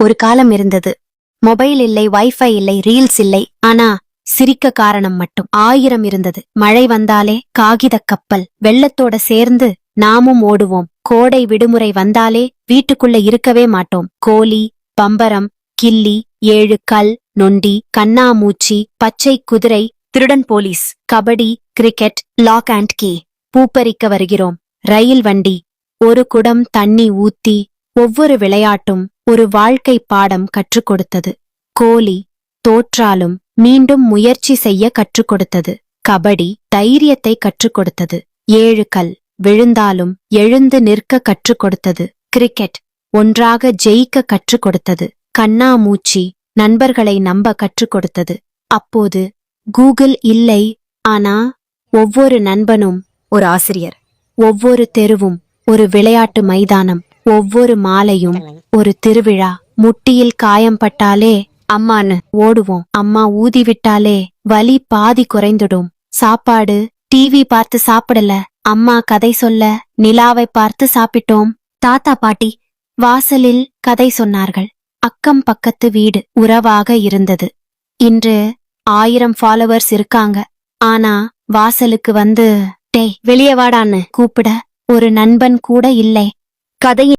ஒரு காலம் இருந்தது. மொபைல் இல்லை, வைஃபை இல்லை, ரீல்ஸ் இல்லை. ஆனா சிரிக்க காரணம் மட்டும் 1000 இருந்தது. மழை வந்தாலே காகித கப்பல், வெள்ளத்தோட சேர்ந்து நாமும் ஓடுவோம். கோடை விடுமுறை வந்தாலே வீட்டுக்குள்ள இருக்கவே மாட்டோம். கோலி, பம்பரம், கில்லி, 7 கல், நொண்டி, கண்ணாமூச்சி, பச்சை குதிரை, திருடன் police, kabaddi, cricket, lock and key. பூப்பறிக்க வருகிறோம். ரயில் வண்டி, ஒரு குடம் தண்ணி ஊத்தி. ஒவ்வொரு விளையாட்டும் ஒரு வாழ்க்கை பாடம் கற்றுக் கொடுத்தது. கோலி தோற்றாலும் மீண்டும் முயற்சி செய்ய கற்றுக் கொடுத்தது. கபடி தைரியத்தை கற்றுக் கொடுத்தது. 7 கல் விழுந்தாலும் எழுந்து நிற்க கற்றுக் கொடுத்தது. கிரிக்கெட் ஒன்றாக ஜெயிக்க கற்றுக் கொடுத்தது. கண்ணாமூச்சி நண்பர்களை நம்ப கற்றுக் கொடுத்தது. அப்போது கூகுள் இல்லை. ஆனா ஒவ்வொரு நண்பனும் ஒரு ஆசிரியர், ஒவ்வொரு தெருவும் ஒரு விளையாட்டு மைதானம், ஒவ்வொரு மாலையும் ஒரு திருவிழா. முட்டியில் காயம்பட்டாலே அம்மான்னு ஓடுவோம். அம்மா ஊதிவிட்டாலே வலி பாதி குறைந்துடும். சாப்பாடு டிவி பார்த்து சாப்பிடல, அம்மா கதை சொல்ல நிலாவை பார்த்து சாப்பிட்டோம். தாத்தா பாட்டி வாசலில் கதை சொன்னார்கள். அக்கம் பக்கத்து வீடு உறவாக இருந்தது. இன்று 1000 ஃபாலோவர்ஸ் இருக்காங்க. ஆனா வாசலுக்கு வந்து டேய் வெளியே வாடான்னு கூப்பிட ஒரு நண்பன் கூட இல்லை. கதையின்